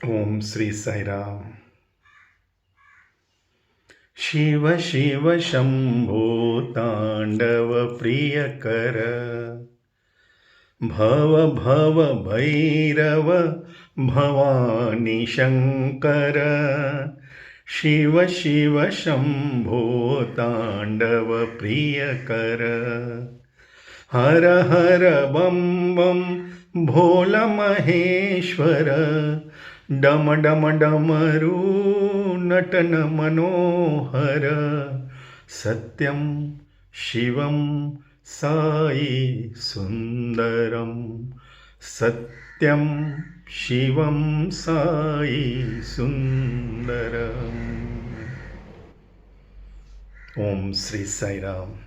ओम श्री साई राम। शिव शिव शंभो तांडव प्रियकर, भव भव भैरव भवानी शंकर। शिव शिव शंभो तांडव प्रियकर, हर हर बम बम भोला महेश्वर। डम डम डमरू नटन मनोहर, सत्यम शिवम साई सुंदरम। सत्यम शिवम साई सुंदरम। ओम श्री साई राम।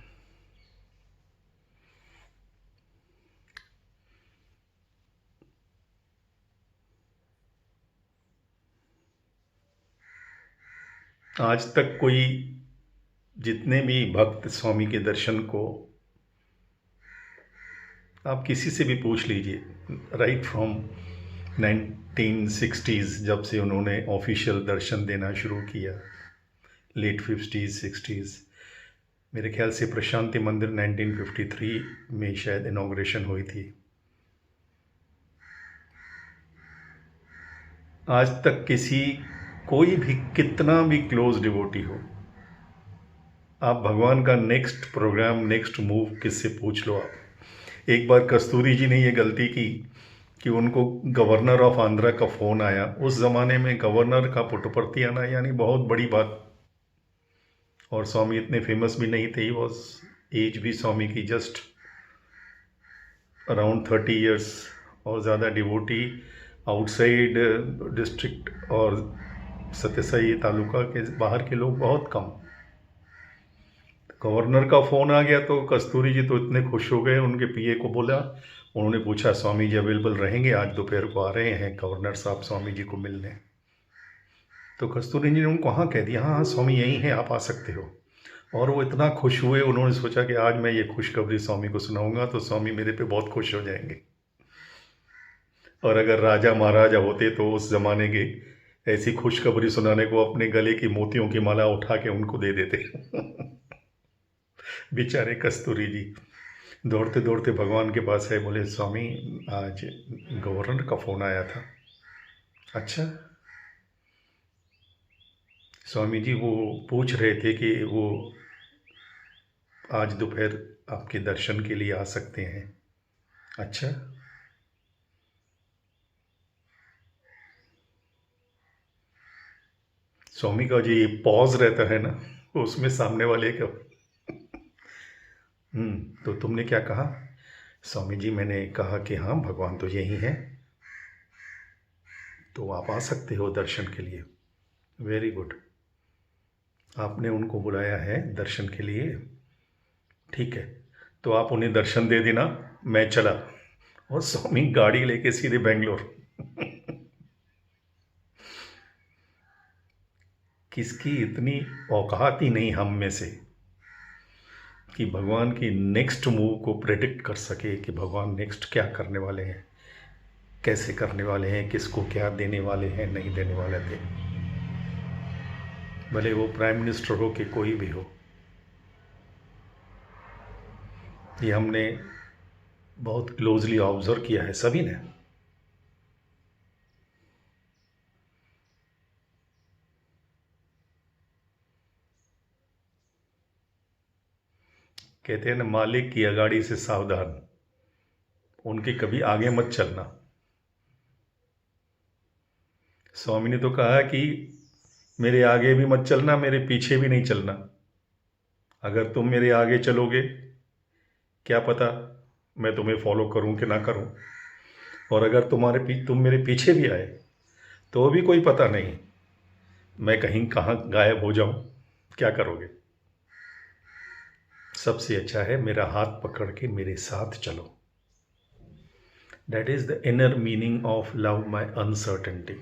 आज तक कोई जितने भी भक्त स्वामी के दर्शन को आप किसी से भी पूछ लीजिए, राइट फ्रॉम 1960s जब से उन्होंने ऑफिशियल दर्शन देना शुरू किया, लेट 50s 60s, मेरे ख्याल से प्रशांति मंदिर 1953 में शायद इनॉग्रेशन हुई थी। आज तक कोई भी कितना भी क्लोज डिवोटी हो, आप भगवान का नेक्स्ट प्रोग्राम नेक्स्ट मूव किससे पूछ लो। आप एक बार कस्तूरी जी ने ये गलती की कि उनको गवर्नर ऑफ आंध्रा का फ़ोन आया। उस ज़माने में गवर्नर का पुटपर्ती आना यानी बहुत बड़ी बात, और स्वामी इतने फेमस भी नहीं थे। वॉज एज भी स्वामी की जस्ट अराउंड 30 ईयर्स, और ज़्यादा डिवोटी आउटसाइड डिस्ट्रिक्ट और सत्यसाई तालुका के बाहर के लोग बहुत कम। गवर्नर का फ़ोन आ गया तो कस्तूरी जी तो इतने खुश हो गए, उनके पीए को बोला, उन्होंने पूछा स्वामी जी अवेलेबल रहेंगे? आज दोपहर को आ रहे हैं गवर्नर साहब स्वामी जी को मिलने। तो कस्तूरी जी ने उनको हाँ कह दिया, हाँ हाँ स्वामी यही हैं, आप आ सकते हो। और वो इतना खुश हुए, उन्होंने सोचा कि आज मैं ये खुशखबरी स्वामी को सुनाऊंगा तो स्वामी मेरे पे बहुत खुश हो जाएंगे। और अगर राजा महाराजा होते तो उस ज़माने के ऐसी खुशखबरी सुनाने को अपने गले की मोतियों की माला उठा के उनको दे देते। बेचारे कस्तूरी जी दौड़ते दौड़ते भगवान के पास है, बोले स्वामी आज गवर्नर का फ़ोन आया था। अच्छा स्वामी जी, वो पूछ रहे थे कि वो आज दोपहर आपके दर्शन के लिए आ सकते हैं। अच्छा स्वामी का जो ये पॉज रहता है ना, उसमें सामने वाले का तो तुमने क्या कहा? स्वामी जी मैंने कहा कि हाँ भगवान तो यही हैं, तो आप आ सकते हो दर्शन के लिए। वेरी गुड, आपने उनको बुलाया है दर्शन के लिए, ठीक है, तो आप उन्हें दर्शन दे देना, मैं चला। और स्वामी गाड़ी लेके सीधे बेंगलोर। किसकी इतनी औकात ही नहीं हम में से कि भगवान की नेक्स्ट मूव को प्रेडिक्ट कर सके कि भगवान नेक्स्ट क्या करने वाले हैं, कैसे करने वाले हैं, किसको क्या देने वाले हैं, नहीं देने वाले थे। भले वो प्राइम मिनिस्टर हो कि कोई भी हो। ये हमने बहुत क्लोजली ऑब्जर्व किया है सभी ने। कहते हैं ना, मालिक की अगाड़ी से सावधान, उनके कभी आगे मत चलना। स्वामी ने तो कहा कि मेरे आगे भी मत चलना, मेरे पीछे भी नहीं चलना। अगर तुम मेरे आगे चलोगे, क्या पता मैं तुम्हें फॉलो करूं कि ना करूं, और अगर तुम मेरे पीछे भी आए तो भी कोई पता नहीं मैं कहीं कहाँ गायब हो जाऊं, क्या करोगे। सबसे अच्छा है मेरा हाथ पकड़ के मेरे साथ चलो। That is the inner meaning of love my uncertainty.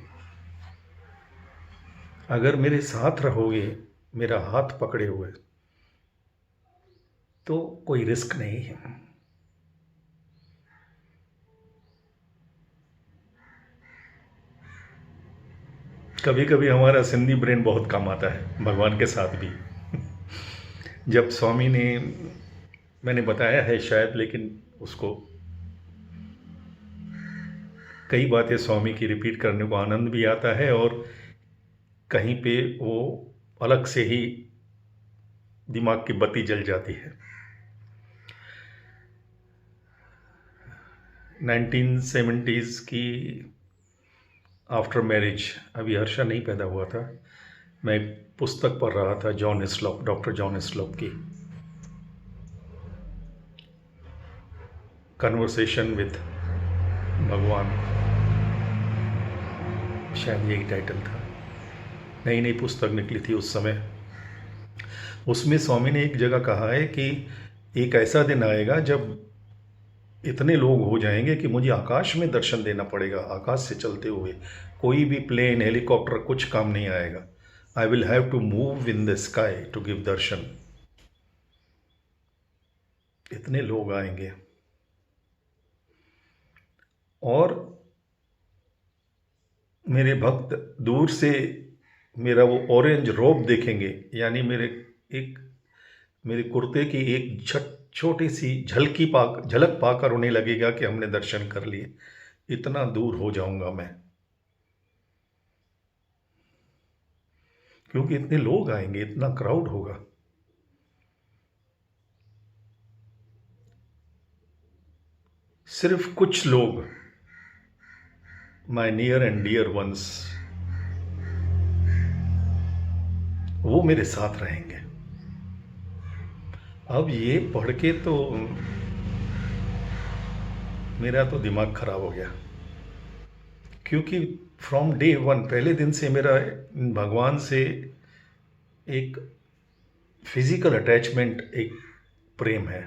अगर मेरे साथ रहोगे, मेरा हाथ पकड़े हुए, तो कोई रिस्क नहीं है। कभी कभी हमारा सिंधी ब्रेन बहुत काम आता है भगवान के साथ भी। जब स्वामी ने, मैंने बताया है शायद, लेकिन उसको कई बातें स्वामी की रिपीट करने को आनंद भी आता है, और कहीं पे वो अलग से ही दिमाग की बत्ती जल जाती है। 1970s की आफ्टर मैरिज, अभी हर्षा नहीं पैदा हुआ था, मैं एक पुस्तक पढ़ रहा था John Hislop, doctor John Hislop की, कन्वर्सेशन विद भगवान, शायद यही टाइटल था। नई नई पुस्तक निकली थी उस समय। उसमें स्वामी ने एक जगह कहा है कि एक ऐसा दिन आएगा जब इतने लोग हो जाएंगे कि मुझे आकाश में दर्शन देना पड़ेगा, आकाश से चलते हुए। कोई भी प्लेन, हेलीकॉप्टर कुछ काम नहीं आएगा। I will have to move in the sky to give darshan. इतने लोग आएंगे और मेरे भक्त दूर से मेरा वो ऑरेंज रोब देखेंगे, यानी मेरे कुर्ते की एक छोटी सी झलक पाकर उन्हें लगेगा कि हमने दर्शन कर लिए। इतना दूर हो जाऊंगा मैं, क्योंकि इतने लोग आएंगे, इतना क्राउड होगा। सिर्फ कुछ लोग, my near and dear ones, वो मेरे साथ रहेंगे। अब ये पढ़ के तो मेरा तो दिमाग खराब हो गया, क्योंकि फ्रॉम डे वन, पहले दिन से मेरा भगवान से एक फिजिकल अटैचमेंट, एक प्रेम है।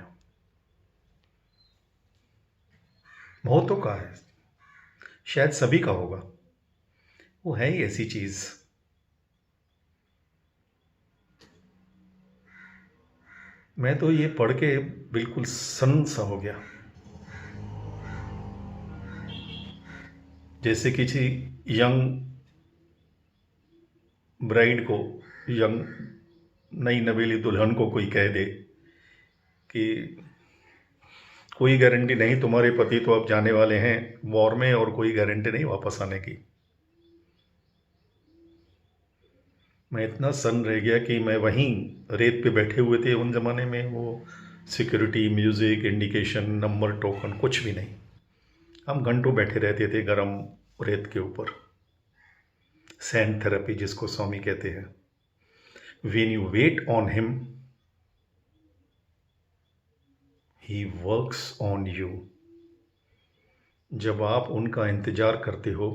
बहुतों का है, शायद सभी का होगा। वो है ही ऐसी चीज। मैं तो ये पढ़ के बिल्कुल सन्न सा हो गया, जैसे किसी यंग ब्राइड को, यंग नई नवेली दुल्हन को कोई कह दे कि कोई गारंटी नहीं, तुम्हारे पति तो अब जाने वाले हैं वॉर में, और कोई गारंटी नहीं वापस आने की। मैं इतना सन्न रह गया कि मैं वहीं रेत पे बैठे हुए थे। उन ज़माने में वो security, music, indication, number, token कुछ भी नहीं। हम घंटों बैठे रहते थे गरम रेत के ऊपर। सैंड थेरेपी जिसको स्वामी कहते हैं। When you wait on him, he works on you. जब आप उनका इंतजार करते हो,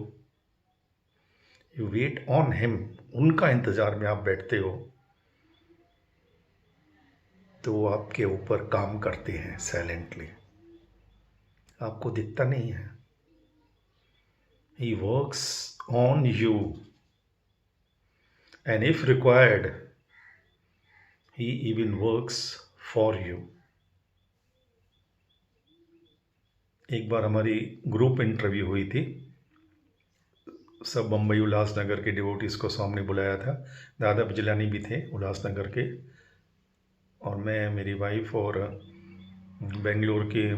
यू वेट ऑन हिम, उनका इंतजार में आप बैठते हो, तो वो आपके ऊपर काम करते हैं साइलेंटली, आपको दिखता नहीं है। ही works on you and if required, he even works for you. एक बार हमारी ग्रुप इंटरव्यू हुई थी, सब बम्बई उल्लासनगर के डिवोटीज़ को सामने बुलाया था। दादा बिजलानी भी थे उल्लासनगर के, और मैं, मेरी वाइफ, और बेंगलोर के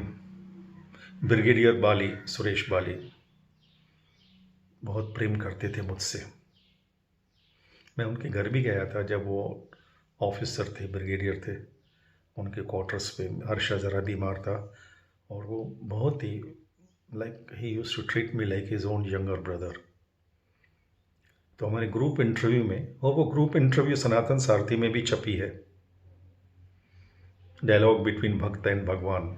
ब्रिगेडियर बाली, सुरेश बाली, बहुत प्रेम करते थे मुझसे। मैं उनके घर भी गया था जब वो ऑफिसर थे, ब्रिगेडियर थे। उनके क्वार्टर्स पे हर्षा ज़रा बीमार था, और वो बहुत ही ही used to treat me like his own younger brother. तो हमारे ग्रुप इंटरव्यू में, और वो ग्रुप इंटरव्यू सनातन सारथी में भी छपी है, डायलॉग बिटवीन भक्त एंड भगवान।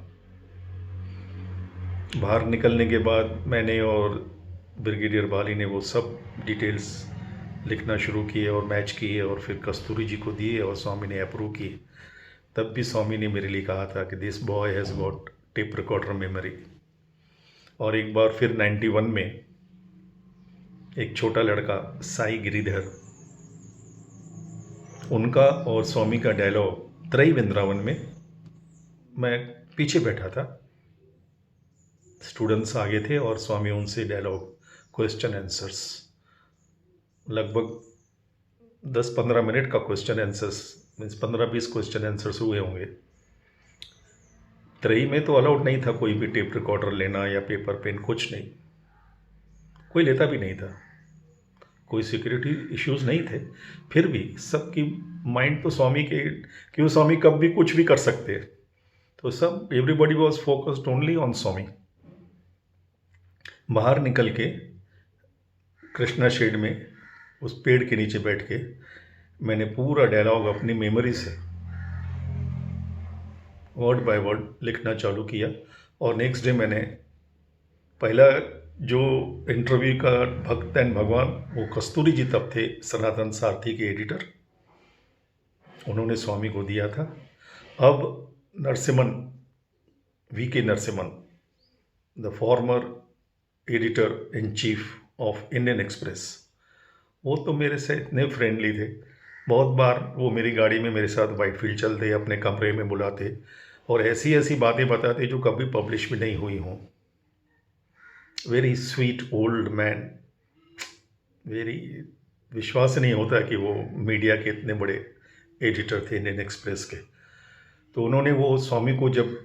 बाहर निकलने के बाद मैंने और ब्रिगेडियर बाली ने वो सब डिटेल्स लिखना शुरू किए और मैच किए, और फिर कस्तूरी जी को दिए, और स्वामी ने अप्रूव किए। तब भी स्वामी ने मेरे लिए कहा था कि this boy has got tape recorder memory. और एक बार फिर 91 में एक छोटा लड़का साई गिरिधर, उनका और स्वामी का डायलॉग त्रयी वृंदावन में, मैं पीछे बैठा था, स्टूडेंट्स आगे थे, और स्वामी उनसे डायलॉग, क्वेश्चन आंसर्स लगभग 10-15 मिनट का question answers, means 15-20 question answers हुए होंगे। त्रयी में तो अलाउड नहीं था कोई भी टेप रिकॉर्डर लेना या पेपर पेन, कुछ नहीं, कोई लेता भी नहीं था, कोई सिक्योरिटी इश्यूज नहीं थे। फिर भी सबकी माइंड तो स्वामी के, क्यों स्वामी कब भी कुछ भी कर सकते हैं, तो सब everybody was focused only on Swami. बाहर निकल के कृष्णा शेड में उस पेड़ के नीचे बैठ के मैंने पूरा डायलॉग अपनी मेमोरी से वर्ड बाय वर्ड लिखना चालू किया। और नेक्स्ट डे मैंने पहला जो इंटरव्यू का भक्त एंड भगवान, वो कस्तूरी जी तब थे सनातन सारथी के एडिटर, उन्होंने स्वामी को दिया था। अब नरसिम्हन, वी के Narasimhan, the former editor in chief of Indian express, वो तो मेरे से इतने फ्रेंडली थे। बहुत बार वो मेरी गाड़ी में मेरे साथ वाइटफील्ड चलते, अपने कमरे में बुलाते और ऐसी ऐसी बातें बताते जो कभी पब्लिश भी नहीं हुई हों। Very sweet old man, very, विश्वास नहीं होता कि वो मीडिया के इतने बड़े एडिटर थे इंडियन एक्सप्रेस के। तो उन्होंने वो स्वामी को जब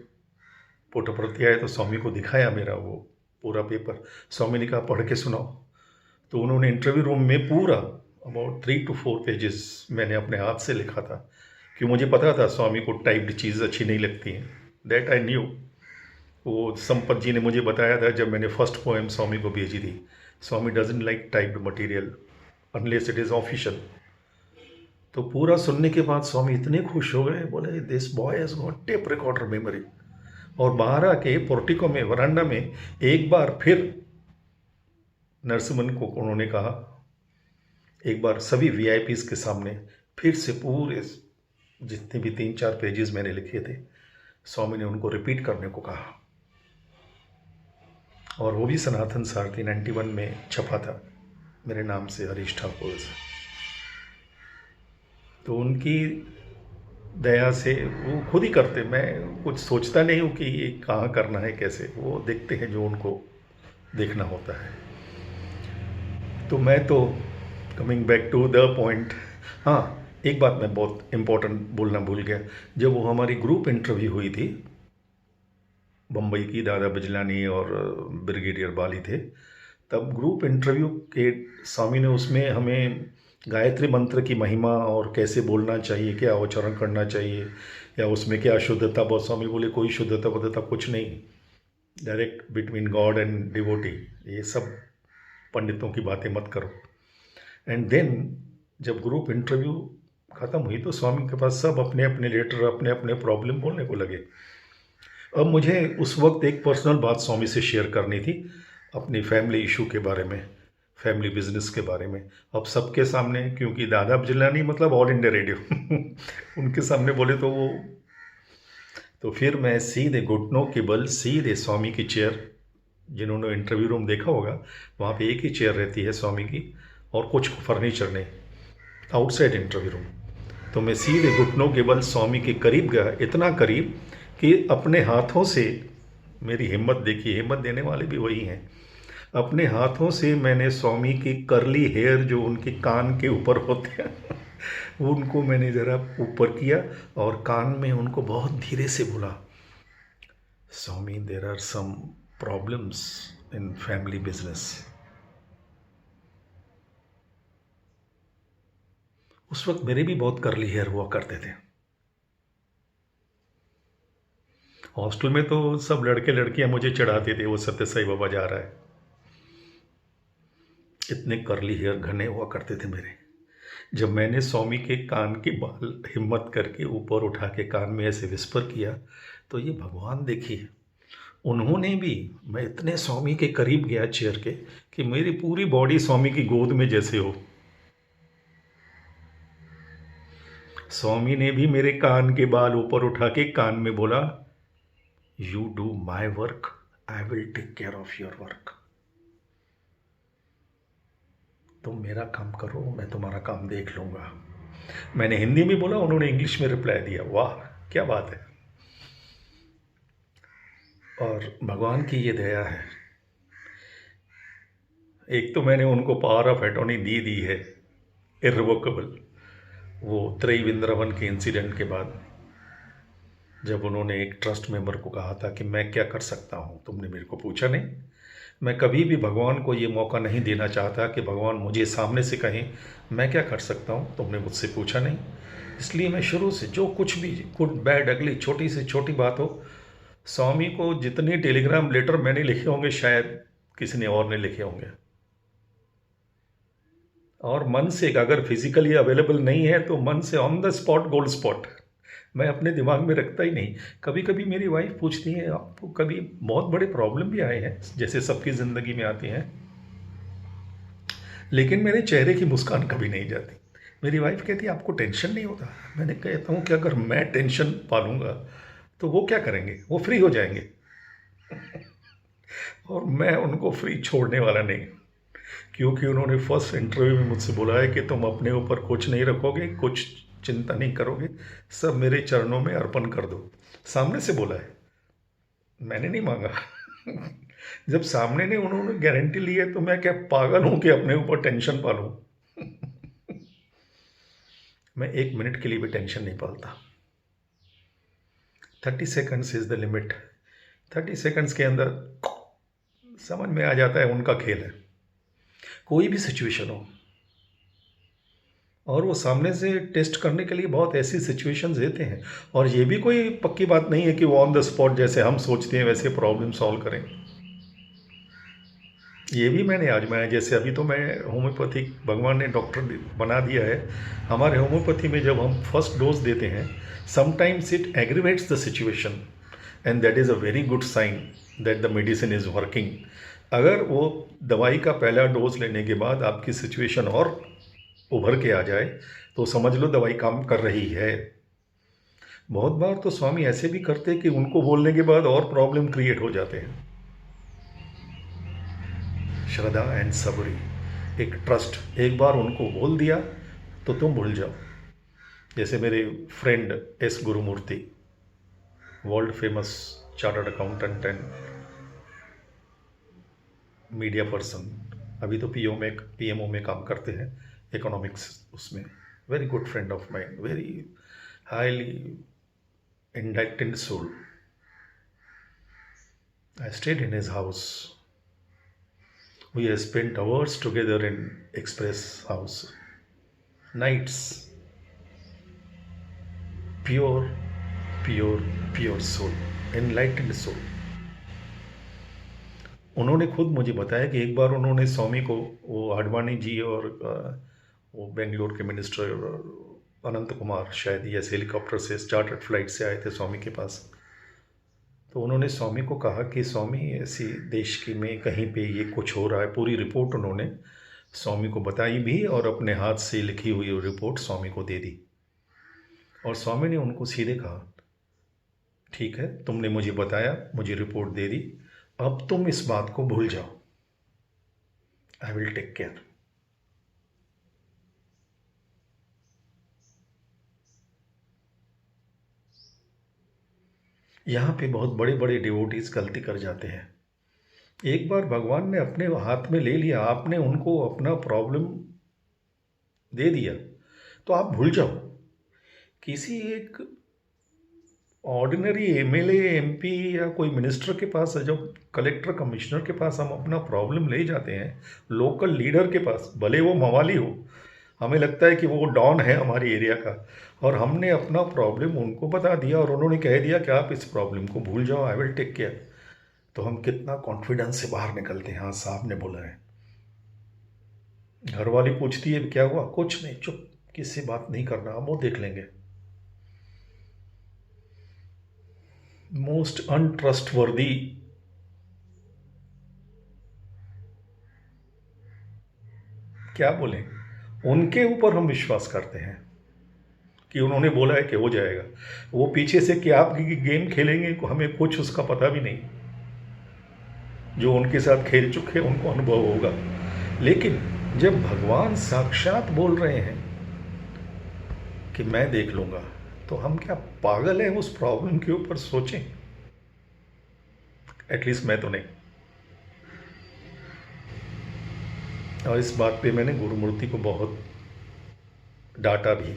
पुट्टपर्ती आए तो स्वामी को दिखाया मेरा वो पूरा पेपर। स्वामी ने कहा पढ़ के सुनाओ। तो उन्होंने इंटरव्यू रूम में पूरा अबाउट 3 to 4 पेजेस मैंने अपने हाथ से लिखा था, कि मुझे पता था स्वामी को टाइप्ड चीज़ अच्छी नहीं लगती हैं, दैट आई न्यू। वो संपत जी ने मुझे बताया था जब मैंने फर्स्ट पोएम स्वामी को भेजी थी, Swami doesn't like typed material unless it is official. तो पूरा सुनने के बाद स्वामी इतने खुश हो गए, बोले this boy has got tape recorder memory. और बाहर आके पोर्टिको में, वरांडा में एक बार फिर नरसिम्हन को उन्होंने कहा, एक बार सभी वीआईपीज़ के सामने फिर से पूरे जितने भी 3-4 पेजेस मैंने लिखे थे, स्वामी ने उनको रिपीट करने को कहा। और वो भी सनातन सारथी 91 में छपा था मेरे नाम से, हरीश ठाकुर से। तो उनकी दया से वो खुद ही करते, मैं कुछ सोचता नहीं हूँ कि ये कहाँ करना है कैसे, वो देखते हैं जो उनको देखना होता है। तो मैं तो coming back to the point, हाँ एक बात मैं बहुत इम्पोर्टेंट बोलना भूल गया। जब वो हमारी ग्रुप इंटरव्यू हुई थी बम्बई की, दादा बिजलानी और ब्रिगेडियर बाली थे, तब ग्रुप इंटरव्यू के स्वामी ने उसमें हमें गायत्री मंत्र की महिमा और कैसे बोलना चाहिए, क्या उच्चारण करना चाहिए, या उसमें क्या शुद्धता, बहुत स्वामी बोले कोई शुद्धता वद्धता कुछ नहीं, direct between God and devotee, ये सब पंडितों की बातें मत करो। एंड देन जब ग्रुप इंटरव्यू ख़त्म हुई तो स्वामी के पास सब अपने अपने लेटर, अपने अपने प्रॉब्लम बोलने को लगे। अब मुझे उस वक्त एक पर्सनल बात स्वामी से शेयर करनी थी, अपनी फैमिली इशू के बारे में, फैमिली बिजनेस के बारे में। अब सबके सामने, क्योंकि दादा बिजलानी मतलब ऑल इंडिया रेडियो उनके सामने बोले तो वो, तो फिर मैं सीधे घुटनों के बल सीधे स्वामी की चेयर, जिन्होंने इंटरव्यू रूम देखा होगा वहाँ पे एक ही चेयर रहती है स्वामी की और कुछ फर्नीचर नहीं, आउटसाइड इंटरव्यू रूम। तो मैं सीधे घुटनों के बल स्वामी के करीब गया, इतना करीब कि अपने हाथों से, मेरी हिम्मत देखिए, हिम्मत देने वाले भी वही हैं, अपने हाथों से मैंने स्वामी की करली हेयर जो उनके कान के ऊपर होते हैं उनको मैंने ज़रा ऊपर किया और कान में उनको बहुत धीरे से बोला, Swami there are some problems in family business. उस वक्त मेरे भी बहुत करली हेयर हुआ करते थे। हॉस्टल में तो सब लड़के लड़कियां मुझे चढ़ाते थे, वो सत्य साई बाबा जा रहा है, इतने करली हेयर घने हुआ करते थे मेरे। जब मैंने स्वामी के कान के बाल हिम्मत करके ऊपर उठा के कान में ऐसे विस्पर किया, तो ये भगवान देखिए, उन्होंने भी, मैं इतने स्वामी के करीब गया चेयर के कि मेरी पूरी बॉडी स्वामी की गोद में जैसे हो। स्वामी ने भी मेरे कान के बाल ऊपर उठा के कान में बोला, you do my work, I will take care of your work. तुम मेरा काम करो, मैं तुम्हारा काम देख लूँगा। मैंने हिंदी में बोला, उन्होंने इंग्लिश में रिप्लाई दिया, वाह क्या बात है। और भगवान की ये दया है, एक तो मैंने उनको पावर ऑफ अटॉर्नी दी है, इर्रिवोकेबल, वो त्रिवेंद्रवन के इंसिडेंट के बाद, जब उन्होंने एक ट्रस्ट मेंबर को कहा था कि मैं क्या कर सकता हूँ, तुमने मेरे को पूछा नहीं। मैं कभी भी भगवान को ये मौका नहीं देना चाहता कि भगवान मुझे सामने से कहें मैं क्या कर सकता हूँ, तुमने मुझसे पूछा नहीं। इसलिए मैं शुरू से जो कुछ भी गुड बैड अगली छोटी से छोटी बात हो, स्वामी को जितनी टेलीग्राम लेटर मैंने लिखे होंगे शायद किसी ने और ने लिखे होंगे। और मन से, अगर फिजिकली अवेलेबल नहीं है तो मन से on the spot gold spot, मैं अपने दिमाग में रखता ही नहीं। कभी कभी मेरी वाइफ पूछती है आपको कभी बहुत बड़े प्रॉब्लम भी आए हैं, जैसे सबकी ज़िंदगी में आती हैं, लेकिन मेरे चेहरे की मुस्कान कभी नहीं जाती। मेरी वाइफ कहती है आपको टेंशन नहीं होता। मैंने कहता हूँ कि अगर मैं टेंशन पालूंगा तो वो क्या करेंगे, वो फ्री हो जाएंगे और मैं उनको फ्री छोड़ने वाला नहीं, क्योंकि उन्होंने फर्स्ट इंटरव्यू में मुझसे बोला है कि तुम अपने ऊपर कुछ नहीं रखोगे, कुछ चिंता नहीं करोगे, सब मेरे चरणों में अर्पण कर दो। सामने से बोला है, मैंने नहीं मांगा जब सामने ने उन्होंने गारंटी ली है तो मैं क्या पागल हूं कि अपने ऊपर टेंशन पालूं मैं एक मिनट के लिए भी टेंशन नहीं पालता। 30 seconds is the limit. 30 seconds के अंदर समझ में आ जाता है उनका खेल है, कोई भी सिचुएशन हो। और वो सामने से टेस्ट करने के लिए बहुत ऐसी सिचुएशंस देते हैं, और ये भी कोई पक्की बात नहीं है कि वो ऑन द स्पॉट जैसे हम सोचते हैं वैसे प्रॉब्लम सॉल्व करें। ये भी मैंने आजमाया। जैसे अभी तो मैं होम्योपैथिक, भगवान ने डॉक्टर बना दिया है। हमारे होम्योपैथी में जब हम फर्स्ट डोज देते हैं, sometimes it aggravates the situation and that is a very good sign that the medicine is working. अगर वो दवाई का पहला डोज लेने के बाद आपकी सिचुएशन और उभर के आ जाए तो समझ लो दवाई काम कर रही है। बहुत बार तो स्वामी ऐसे भी करते कि उनको बोलने के बाद और प्रॉब्लम क्रिएट हो जाते हैं। श्रद्धा एंड सबरी, एक ट्रस्ट, एक बार उनको बोल दिया तो तुम भूल जाओ। जैसे मेरे friend S Gurumurthy, world famous chartered accountant and media person, अभी तो पीएमओ में काम करते हैं, इकोनॉमिक्स उसमें। Very good friend of mind, very highly enlightened soul. I stayed in his house. We have spent hours together in Express House. Nights. Pure, pure, pure soul. Enlightened soul. उन्होंने खुद मुझे बताया कि एक बार उन्होंने स्वामी को, वो आडवाणी जी और वो बेंगलोर के मिनिस्टर अनंत कुमार शायद, या हेलीकॉप्टर से चार्टर्ड फ्लाइट से आए थे स्वामी के पास। तो उन्होंने स्वामी को कहा कि स्वामी ऐसी देश की में कहीं पे ये कुछ हो रहा है। पूरी रिपोर्ट उन्होंने स्वामी को बताई भी और अपने हाथ से लिखी हुई रिपोर्ट स्वामी को दे दी। और स्वामी ने उनको सीधे कहा ठीक है, तुमने मुझे बताया, मुझे रिपोर्ट दे दी, अब तुम इस बात को भूल जाओ, आई विल टेक केयर। यहाँ पे बहुत बड़े बड़े डिवोटीज गलती कर जाते हैं। एक बार भगवान ने अपने हाथ में ले लिया, आपने उनको अपना प्रॉब्लम दे दिया तो आप भूल जाओ। किसी एक ऑर्डिनरी एमएलए, एमपी या कोई मिनिस्टर के पास, जब कलेक्टर कमिश्नर के पास हम अपना प्रॉब्लम ले जाते हैं, लोकल लीडर के पास, भले वो मवाली हो, हमें लगता है कि वो डॉन है हमारे एरिया का, और हमने अपना प्रॉब्लम उनको बता दिया और उन्होंने कह दिया कि आप इस प्रॉब्लम को भूल जाओ, आई विल टेक केयर, तो हम कितना कॉन्फिडेंस से बाहर निकलते हैं। हाँ, साहब ने बोला है। घर वाली पूछती है क्या हुआ, कुछ नहीं, चुप, किससे बात नहीं करना, हम वो देख लेंगे। मोस्ट अनट्रस्टवर्दी क्या बोले, उनके ऊपर हम विश्वास करते हैं कि उन्होंने बोला है कि हो जाएगा। वो पीछे से क्या आपकी गेम खेलेंगे, हमें कुछ उसका पता भी नहीं। जो उनके साथ खेल चुके हैं उनको अनुभव होगा। लेकिन जब भगवान साक्षात बोल रहे हैं कि मैं देख लूँगा, तो हम क्या पागल हैं उस प्रॉब्लम के ऊपर सोचें? एटलीस्ट मैं तो नहीं। और इस बात पे मैंने गुरुमूर्ति को बहुत डांटा भी।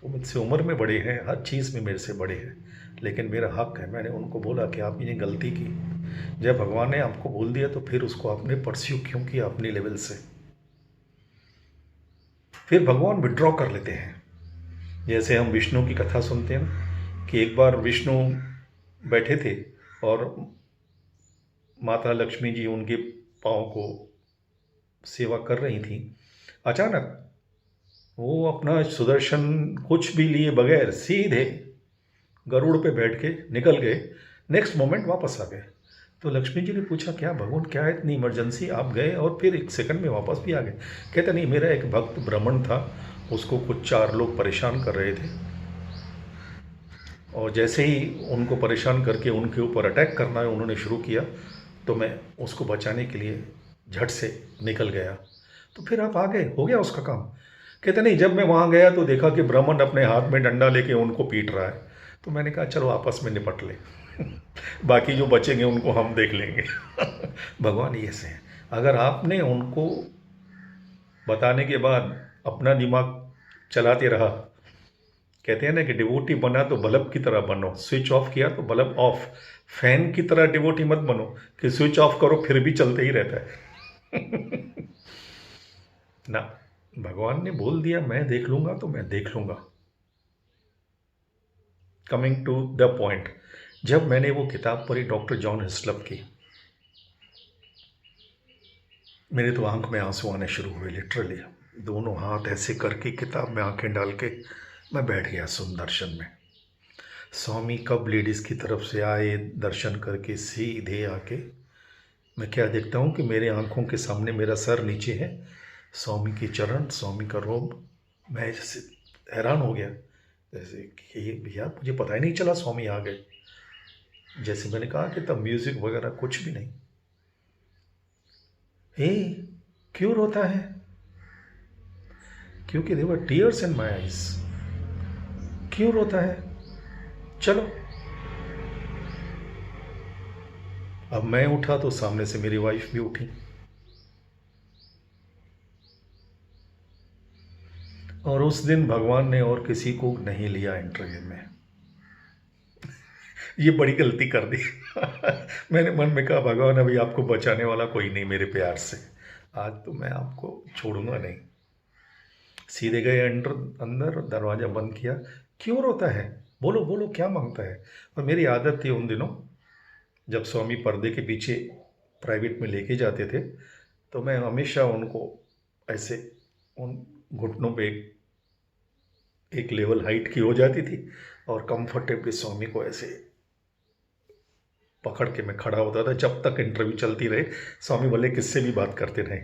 वो मुझसे उम्र में बड़े हैं, हर चीज़ में मेरे से बड़े हैं, लेकिन मेरा हक है। मैंने उनको बोला कि आपने ये गलती की, जब भगवान ने आपको बोल दिया तो फिर उसको आपने परस्यू क्यों किया अपनी लेवल से। फिर भगवान विड्रॉ कर लेते हैं। जैसे हम विष्णु की कथा सुनते हैं ना, कि एक बार विष्णु बैठे थे और माता लक्ष्मी जी उनके पाँव को सेवा कर रही थी। अचानक वो अपना सुदर्शन कुछ भी लिए बगैर सीधे गरुड़ पे बैठ के निकल गए। नेक्स्ट मोमेंट वापस आ गए। तो लक्ष्मी जी ने पूछा, क्या भगवान, क्या है इतनी इमरजेंसी, आप गए और फिर एक सेकंड में वापस भी आ गए? कहते नहीं, मेरा एक भक्त ब्राह्मण था, उसको कुछ 4 लोग परेशान कर रहे थे, और जैसे ही उनको परेशान करके उनके ऊपर अटैक करना है उन्होंने शुरू किया, तो मैं उसको बचाने के लिए झट से निकल गया। तो फिर आप आ गए, हो गया उसका काम। कहते नहीं, जब मैं वहाँ गया तो देखा कि ब्राह्मण अपने हाथ में डंडा लेके उनको पीट रहा है। तो मैंने कहा चलो आपस में निपट ले बाकी जो बचेंगे उनको हम देख लेंगे भगवान ये से हैं। अगर आपने उनको बताने के बाद अपना दिमाग चलाते रहा, कहते हैं ना कि डिवोटी बना तो बल्ब की तरह बनो, स्विच ऑफ किया तो बल्ब ऑफ। फैन की तरह डिवोटी मत बनो कि स्विच ऑफ करो फिर भी चलते ही रहता है ना। भगवान ने बोल दिया मैं देख लूंगा तो मैं देख लूंगा। कमिंग टू द पॉइंट, जब मैंने वो किताब पढ़ी डॉक्टर जॉन हिस्लप की, मेरे तो आंख में आंसू आने शुरू हुए। लिटरली दोनों हाथ ऐसे करके किताब में आंखें डाल के मैं बैठ गया सुन दर्शन में। स्वामी कब लेडीज़ की तरफ से आए, दर्शन करके सीधे आके मैं क्या देखता हूँ कि मेरे आंखों के सामने मेरा सर नीचे है, स्वामी की चरण, स्वामी का रोब। मैं जैसे हैरान हो गया, जैसे कि ये भैया मुझे पता ही नहीं चला स्वामी आ गए। जैसे मैंने कहा कि तब म्यूज़िक वगैरह कुछ भी नहीं। हे, क्यों रोता है? क्योंकि there were tears in my eyes. क्यों रोता है? चलो। अब मैं उठा तो सामने से मेरी वाइफ भी उठी, और उस दिन भगवान ने और किसी को नहीं लिया इंटरव्यू में। ये बड़ी गलती कर दी मैंने मन में कहा भगवान अभी आपको बचाने वाला कोई नहीं मेरे प्यार से, आज तो मैं आपको छोड़ूंगा नहीं। सीधे गए अंदर दरवाज़ा बंद किया। क्यों रोता है? बोलो बोलो, क्या मांगता है? और मेरी आदत थी उन दिनों, जब स्वामी पर्दे के पीछे प्राइवेट में लेके जाते थे, तो मैं हमेशा उनको ऐसे उन घुटनों पे एक लेवल हाइट की हो जाती थी, और कंफर्टेबली स्वामी को ऐसे पकड़ के मैं खड़ा होता था जब तक इंटरव्यू चलती रहे। स्वामी भले किससे भी बात करते रहे,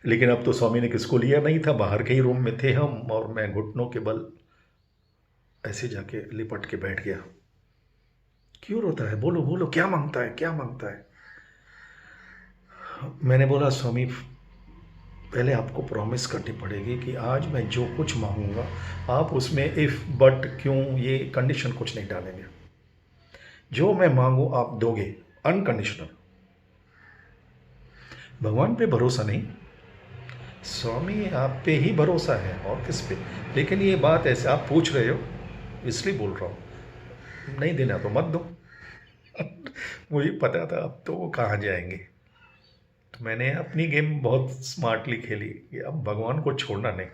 लेकिन अब तो स्वामी ने किसको लिया नहीं था, बाहर के ही रूम में थे हम, और मैं घुटनों के बल ऐसे जाके लिपट के बैठ गया। क्यों रोता है? बोलो बोलो, क्या मांगता है, क्या मांगता है? मैंने बोला स्वामी पहले आपको प्रॉमिस करनी पड़ेगी कि आज मैं जो कुछ मांगूंगा आप उसमें इफ़ बट क्यों ये कंडीशन कुछ नहीं डालेंगे। जो मैं मांगू आप दोगे, अनकंडीशनल। भगवान पे भरोसा नहीं, स्वामी आप पे ही भरोसा है, और किस पे। लेकिन ये बात ऐसे आप पूछ रहे हो इसलिए बोल रहा हूँ, नहीं देना तो मत दो मुझे पता था अब तो वो कहाँ जाएंगे। तो मैंने अपनी गेम बहुत स्मार्टली खेली कि अब भगवान को छोड़ना नहीं।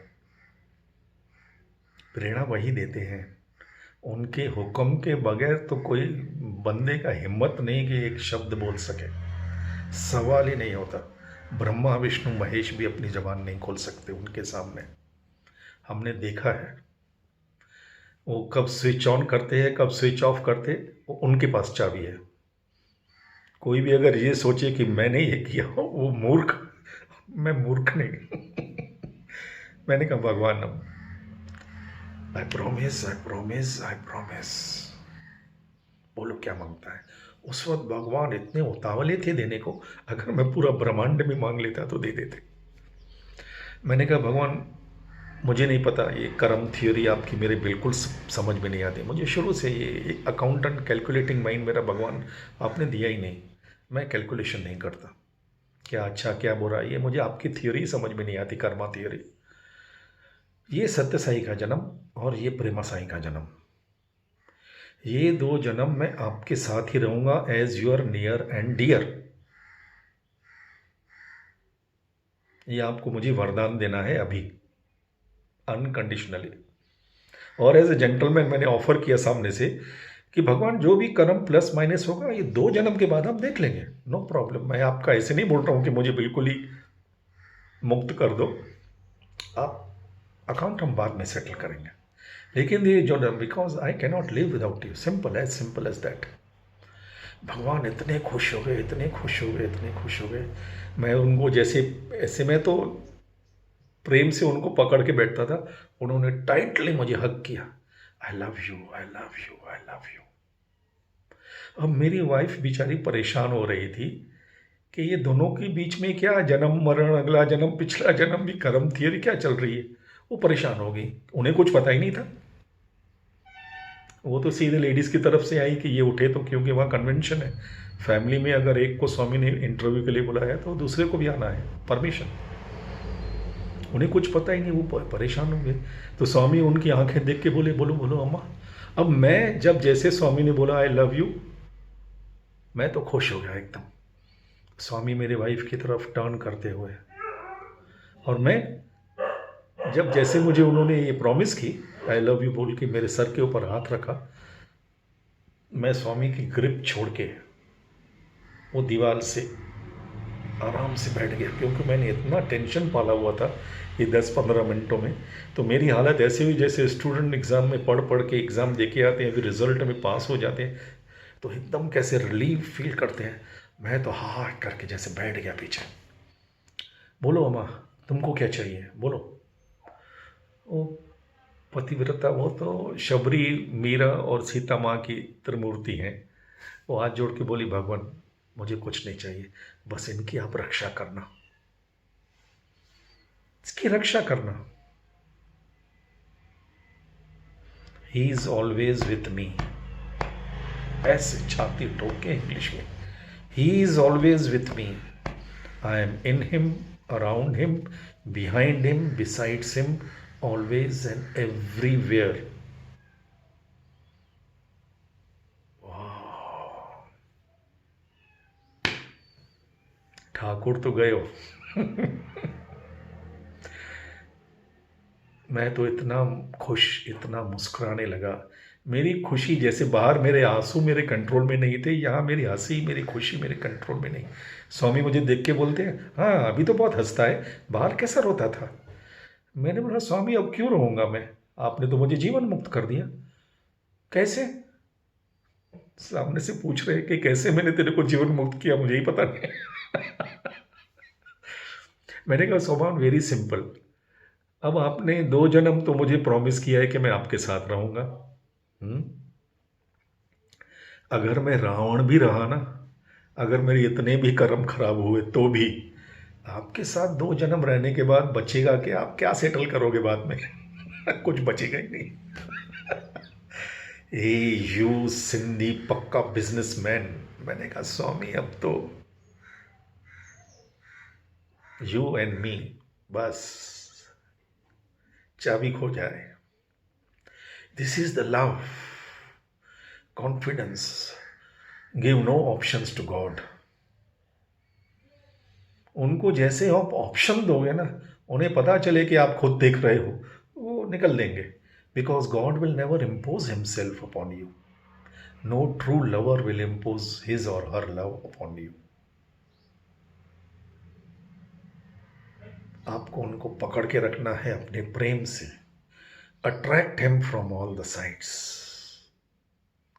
प्रेरणा वही देते हैं, उनके हुक्म के बगैर तो कोई बंदे का हिम्मत नहीं कि एक शब्द बोल सके, सवाल ही नहीं होता। ब्रह्मा विष्णु महेश भी अपनी जबान नहीं खोल सकते उनके सामने, हमने देखा है। वो कब स्विच ऑन करते हैं कब स्विच ऑफ करते, वो उनके पास चाबी है। कोई भी अगर ये सोचे कि मैंने ये किया हो वो मूर्ख, मैं मूर्ख नहीं मैंने कहा भगवान I promise I promise I promise, बोलो क्या मांगता है। उस वक्त भगवान इतने उतावले थे देने को, अगर मैं पूरा ब्रह्मांड में मांग लेता तो दे देते। मैंने कहा भगवान मुझे नहीं पता, ये कर्म थियोरी आपकी मेरे बिल्कुल समझ में नहीं आती। मुझे शुरू से ये अकाउंटेंट कैलकुलेटिंग माइंड मेरा भगवान आपने दिया ही नहीं, मैं कैलकुलेशन नहीं करता। क्या अच्छा क्या बुरा, ये मुझे आपकी थ्योरी समझ में नहीं आती, कर्मा थ्योरी। ये सत्य साई का जन्म और ये प्रेमा साई का जन्म, ये 2 जन्म मैं आपके साथ ही रहूंगा as your near and dear. ये आपको मुझे वरदान देना है अभी, अनकंडीशनली। और एज ए जेंटलमैन मैंने ऑफर किया सामने से कि भगवान जो भी कर्म प्लस माइनस होगा ये 2 जन्म के बाद हम देख लेंगे, नो प्रॉब्लम। मैं आपका ऐसे नहीं बोल रहा हूँ कि मुझे बिल्कुल ही मुक्त कर दो, आप अकाउंट हम बाद में सेटल करेंगे। लेकिन ये जो, because I can not live without you, simple as that. भगवान इतने खुश हो गए, इतने खुश हो गए, इतने खुश हो गए। मैं उनको जैसे, ऐसे में तो प्रेम से उनको पकड़ के बैठता था, उन्होंने टाइटली मुझे हग किया, I love you, I love you, I love you. अब मेरी वाइफ बेचारी परेशान हो रही थी कि ये दोनों के बीच में क्या जन्म मरण, अगला जन्म, पिछला जन्म भी कर्म थियरी क्या चल रही है। वो परेशान हो गई, उन्हें कुछ पता ही नहीं था। वो तो सीधे लेडीज की तरफ से आई कि ये उठे तो, क्योंकि वहाँ कन्वेंशन है, फैमिली में अगर एक को स्वामी ने इंटरव्यू के लिए बुलाया तो दूसरे को भी आना है, परमिशन। उन्हें कुछ पता ही नहीं, वो परेशान हो गए। तो स्वामी उनकी आंखें देख के बोले, बोलो बोलो अम्मा। अब मैं जब जैसे स्वामी ने बोला आई लव यू, मैं तो खुश हो गया एकदम। स्वामी मेरे वाइफ की तरफ टर्न करते हुए, और मैं जब जैसे मुझे उन्होंने ये प्रॉमिस की आई लव यू बोल के मेरे सर के ऊपर हाथ रखा, मैं स्वामी की ग्रिप छोड़ के वो दीवार से आराम से बैठ गया, क्योंकि मैंने इतना टेंशन पाला हुआ था ये 10-15 मिनटों में। तो मेरी हालत ऐसी हुई जैसे स्टूडेंट एग्ज़ाम में पढ़ पढ़ के एग्ज़ाम दे के आते हैं, फिर रिजल्ट में पास हो जाते हैं तो एकदम कैसे रिलीफ फील करते हैं। मैं तो हा करके जैसे बैठ गया पीछे। बोलो अम्मा, तुमको क्या चाहिए, बोलो। वो पतिव्रता, वो तो शबरी, मीरा और सीता माँ की त्रिमूर्ति हैं। वो हाथ जोड़ के बोली, भगवान मुझे कुछ नहीं चाहिए, बस इनकी आप रक्षा करना, इसकी रक्षा करना। He is always with me, ऐसे छाती ठोक के इंग्लिश में, he is always with me, I am in him, around him, behind him, besides him, always and everywhere. Thakur तो गए हो। मैं तो इतना खुश, इतना मुस्कुराने लगा। मेरी खुशी, जैसे बाहर मेरे आंसू मेरे कंट्रोल में नहीं थे, यहाँ मेरी हंसी, मेरी खुशी मेरे कंट्रोल में नहीं। स्वामी मुझे देख के बोलते हैं, हाँ अभी तो बहुत हंसता है, बाहर कैसा रोता था। मैंने बोला, स्वामी अब क्यों रोऊंगा मैं, आपने तो मुझे जीवन मुक्त कर दिया। कैसे? सामने से पूछ रहे कि कैसे मैंने तेरे को जीवन मुक्त किया, मुझे ही पता नहीं। मैंने कहा, स्वभाव वेरी सिंपल। अब आपने 2 जन्म तो मुझे प्रॉमिस किया है कि मैं आपके साथ रहूंगा। अगर मैं रावण भी रहा ना, अगर मेरे इतने भी कर्म खराब हुए तो भी आपके साथ 2 जन्म रहने के बाद बचेगा कि आप क्या सेटल करोगे बाद में? कुछ बचेगा ही नहीं। ए यू सिंधी पक्का बिजनेसमैन। मैंने कहा, स्वामी अब तो यू एंड मी, बस चाबी खो जाए। This is the love, confidence, give no options to God. उनको जैसे आप ऑप्शन दोगे ना, उन्हें पता चले कि आप खुद देख रहे हो, वो निकल देंगे। Because God will never impose himself upon you, no true lover will impose his or her love upon you. आपको उनको पकड़ के रखना है अपने प्रेम से, attract him from all the sides.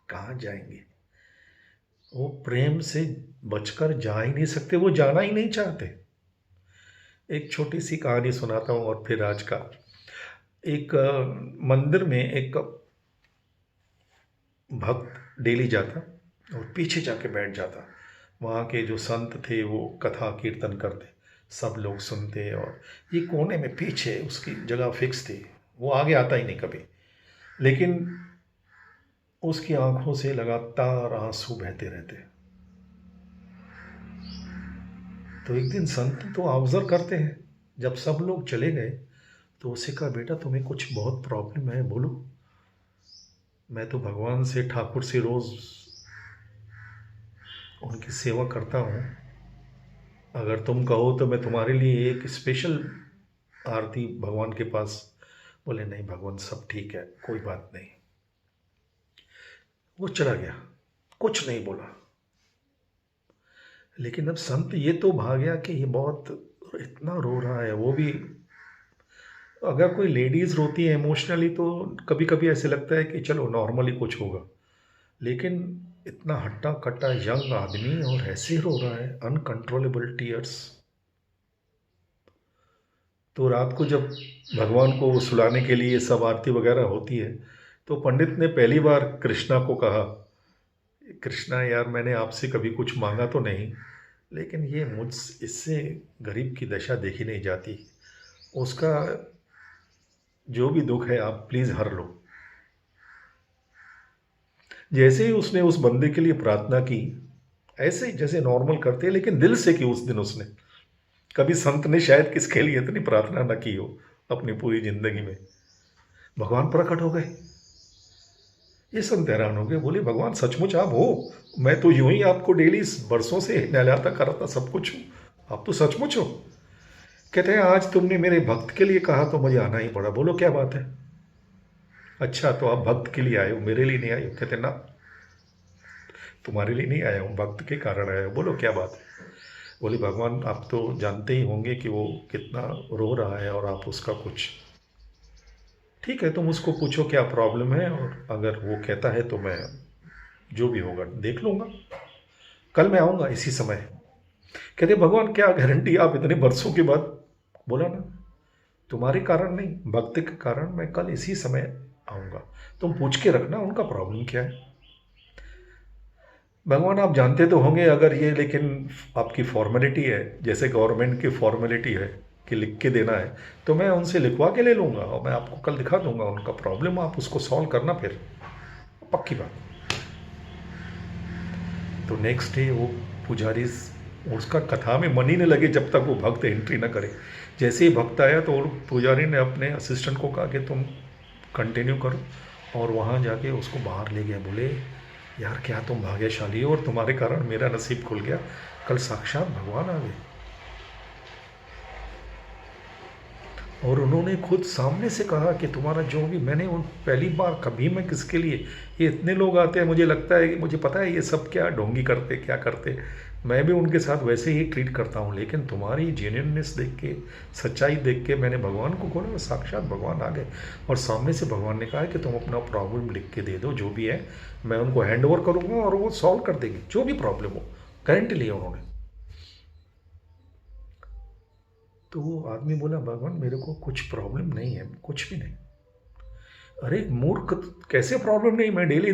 कहाँ जाएंगे? वो प्रेम से बचकर जा ही नहीं सकते, वो जाना ही नहीं चाहते। एक छोटी सी कहानी सुनाता हूँ और फिर आज का। एक मंदिर में एक भक्त डेली जाता और पीछे जाके बैठ जाता। वहाँ के जो संत थे वो कथा कीर्तन करते, सब लोग सुनते, और ये कोने में पीछे उसकी जगह फिक्स थी, वो आगे आता ही नहीं कभी। लेकिन उसकी आंखों से लगातार आंसू बहते रहते। तो एक दिन संत तो ऑब्जर्व करते हैं, जब सब लोग चले गए तो उससे कहा, बेटा तुम्हें कुछ बहुत प्रॉब्लम है, बोलो। मैं तो भगवान से, ठाकुर से रोज़ उनकी सेवा करता हूँ, अगर तुम कहो तो मैं तुम्हारे लिए एक स्पेशल आरती भगवान के पास। बोले, नहीं भगवान, सब ठीक है, कोई बात नहीं। वो चला गया, कुछ नहीं बोला। लेकिन अब संत ये तो भाग गया कि ये बहुत इतना रो रहा है। वो भी, अगर कोई लेडीज़ रोती है इमोशनली तो कभी कभी ऐसे लगता है कि चलो नॉर्मली कुछ होगा, लेकिन इतना हट्टा कट्टा यंग आदमी और ऐसे रो रहा है, अनकंट्रोलेबल टीयर्स। तो रात को जब भगवान को सुलाने के लिए सब आरती वगैरह होती है, तो पंडित ने पहली बार कृष्णा को कहा, कृष्णा यार, मैंने आपसे कभी कुछ मांगा तो नहीं, लेकिन ये मुझ इससे गरीब की दशा देखी नहीं जाती, उसका जो भी दुख है आप प्लीज़ हर लो। जैसे ही उसने उस बंदे के लिए प्रार्थना की, ऐसे ही जैसे नॉर्मल करते हैं, लेकिन दिल से की उस दिन उसने। कभी संत ने शायद किसके लिए इतनी प्रार्थना न की हो अपनी पूरी जिंदगी में। भगवान प्रकट हो गए। ये संत हैरान हो गए, बोले, भगवान सचमुच आप हो? मैं तो यूं ही आपको डेली बरसों से नहलाता कराता सब कुछ हूँ, आप तो सचमुच हो। कहते हैं, आज तुमने मेरे भक्त के लिए कहा तो मुझे आना ही पड़ा, बोलो क्या बात है? अच्छा, तो आप भक्त के लिए आए हो, मेरे लिए नहीं आए हो? कहते, ना, तुम्हारे लिए नहीं आया हूँ, भक्त के कारण आया हूँ, बोलो क्या बात है? बोले, भगवान आप तो जानते ही होंगे कि वो कितना रो रहा है, और आप उसका कुछ, ठीक है तुम उसको पूछो क्या प्रॉब्लम है, और अगर वो कहता है तो मैं जो भी होगा देख लूँगा, कल मैं आऊँगा इसी समय। कहते, भगवान क्या गारंटी आप इतने बरसों के बाद? बोला ना, तुम्हारे कारण नहीं, भक्त के कारण मैं कल इसी समय आऊँगा, तुम पूछ के रखना उनका प्रॉब्लम क्या है। भगवान आप जानते तो होंगे, अगर ये लेकिन आपकी फॉर्मेलिटी है, जैसे गवर्नमेंट की फॉर्मेलिटी है कि लिख के देना है, तो मैं उनसे लिखवा के ले लूँगा और मैं आपको कल दिखा दूँगा उनका प्रॉब्लम, आप उसको सॉल्व करना फिर, पक्की बात। तो नेक्स्ट डे वो पुजारी, उसका कथा में मन ही नहीं लगे जब तक वो भक्त एंट्री ना करे। जैसे ही भक्त आया तो पुजारी ने अपने असिस्टेंट को कहा कि तुम कंटिन्यू करो, और वहाँ जाके उसको बाहर ले गया। बोले, यार क्या तुम भाग्यशाली हो, और तुम्हारे कारण मेरा नसीब खुल गया, कल साक्षात भगवान आ गए। और उन्होंने खुद सामने से कहा कि तुम्हारा जो भी, मैंने उन पहली बार कभी मैं किसके लिए, ये इतने लोग आते हैं, मुझे लगता है कि मुझे पता है ये सब क्या ढोंगी करते क्या करते, मैं भी उनके साथ वैसे ही ट्रीट करता हूँ, लेकिन तुम्हारी जेन्युइननेस देख के, सच्चाई देख के मैंने भगवान को खोला और साक्षात भगवान आ गए। और सामने से भगवान ने कहा कि तुम अपना प्रॉब्लम लिख के दे दो, जो भी है मैं उनको हैंड ओवर करूँगा और वो सॉल्व कर देंगे, जो भी प्रॉब्लम हो। गारंटी लिया उन्होंने। तो वो आदमी बोला, भगवान मेरे को कुछ प्रॉब्लम नहीं है, कुछ भी नहीं। अरे मूर्ख, कैसे प्रॉब्लम नहीं, मैं डेली